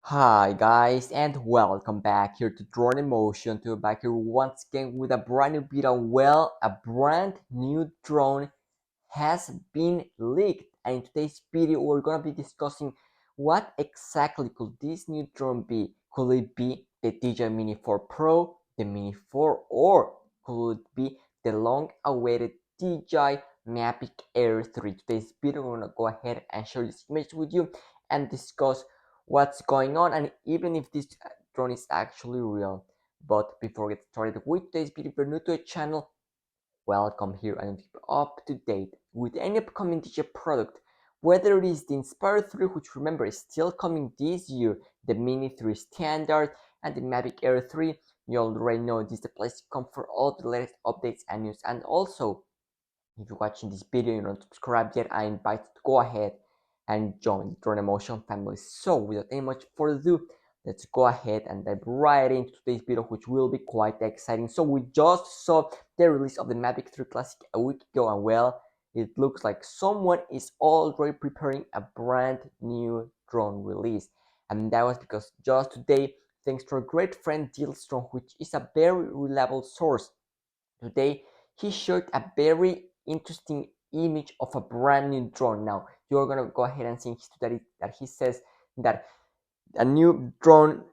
Hi guys and welcome back here to Drone Emotion. To back here once again with a brand new video. Well, a brand new drone has been leaked, and in today's video we're gonna be discussing what exactly could this new drone be. Could it be the DJI Mini 4 Pro, the Mini 4, or could it be the long-awaited DJI Mavic Air 3? Today's video we're gonna go ahead and share this image with you and discuss what's going on, and even if this drone is actually real. But before we get started with today's video, if you're new to the channel, welcome here and keep up to date with any upcoming DJI product, whether it is the Inspire 3, which remember is still coming this year, the Mini 3 Standard, and the Mavic Air 3. You already know this is the place to come for all the latest updates and news. And also, if you're watching this video and you're not subscribed yet, I invite you to go ahead and join the Drone Emotion family. So without any much further ado, let's go ahead and dive right into today's video, which will be quite exciting. So we just saw the release of the Mavic 3 Classic a week ago, and well, it looks like someone is already preparing a brand new drone release. And that was because just today, thanks to our great friend Drone, which is a very reliable source, today he shared a very interesting image of a brand new drone. Now you're gonna go ahead and see that he says that a new drone,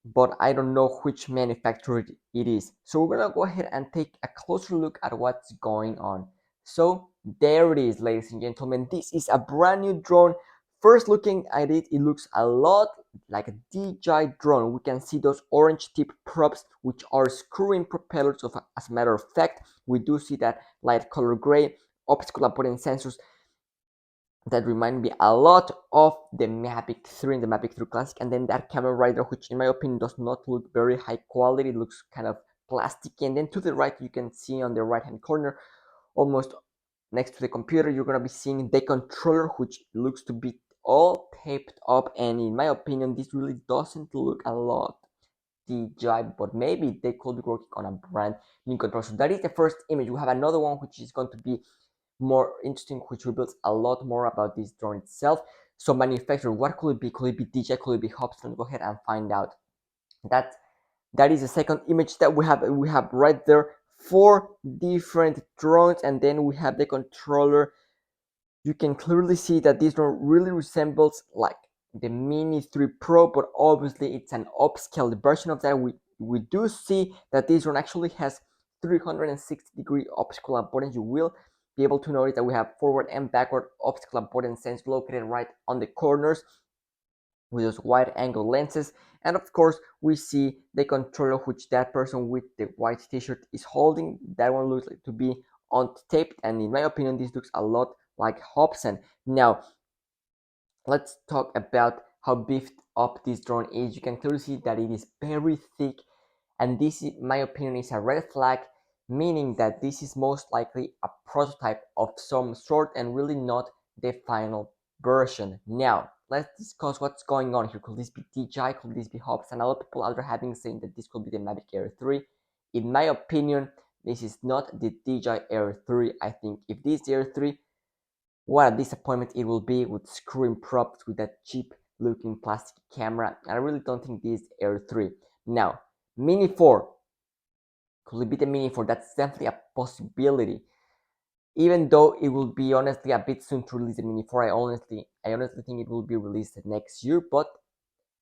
but I don't know which manufacturer it is. So we're gonna go ahead and take a closer look at what's going on. So there it is, ladies and gentlemen. This is a brand new drone. First looking at it, it looks a lot like a DJI drone. We can see those orange tip props, which are screw-in propellers. As a matter of fact, we do see that light color gray optical apparent sensors that remind me a lot of the Mavic 3 and the Mavic 3 Classic. And then that camera right there, which in my opinion does not look very high quality, it looks kind of plasticky. And then to the right, you can see on the right hand corner, almost next to the computer, you're gonna be seeing the controller, which looks to be all taped up. And in my opinion, this really doesn't look a lot DJI, but maybe they could be working on a brand new controller. So that is the first image. We have another one which is going to be more interesting, which reveals a lot more about this drone itself. So manufacturer, what could it be? Could it be DJI? Could it be Hobson? Go ahead and find out. That is the second image that we have. We have right there 4 different drones, and then we have the controller. You can clearly see that this drone really resembles like the Mini 3 Pro, but obviously it's an upscaled version of that. We do see that this drone actually has 360-degree optical avoidance. You will be able to notice that we have forward and backward optical avoidance sensors located right on the corners with those wide angle lenses. And of course, we see the controller, which that person with the white t-shirt is holding. That one looks like to be untaped, and in my opinion, this looks a lot like Hobson. Now, let's talk about how beefed up this drone is. You can clearly see that it is very thick, and this, in my opinion, is a red flag, meaning that this is most likely a prototype of some sort and really not the final version. Now, let's discuss what's going on here. Could this be DJI? Could this be Hobson? A lot of people out there having saying that this could be the Mavic Air 3. In my opinion, this is not the DJI Air 3. I think if this is the Air 3, what a disappointment it will be with screw-in props with that cheap looking plastic camera. I really don't think this is Air 3. Now, Mini 4. Could it be the Mini 4? That's definitely a possibility. Even though it will be honestly a bit soon to release the Mini 4, I honestly think it will be released next year, but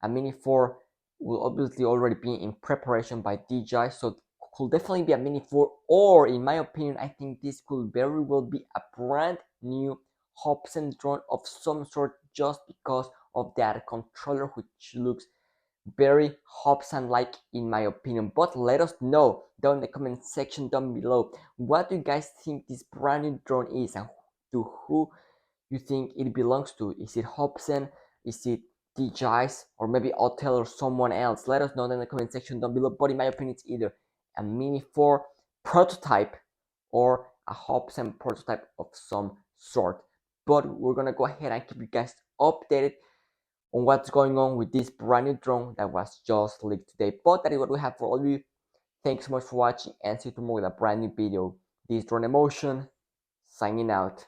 a Mini 4 will obviously already be in preparation by DJI, so it could definitely be a Mini 4, or in my opinion, I think this could very well be a brand new Hobson drone of some sort, just because of that controller, which looks very Hobson-like in my opinion. But let us know down in the comment section down below, what do you guys think this brand new drone is, and to who you think it belongs to? Is it Hobson? Is it DJI's, or maybe Autel or someone else? Let us know in the comment section down below. But in my opinion, it's either a Mini 4 prototype or a Hobson prototype of some sort. But we're gonna go ahead and keep you guys updated on what's going on with this brand new drone that was just leaked today. But that is what we have for all of you. Thanks so much for watching, and see you tomorrow with a brand new video. This is Drone Emotion, signing out.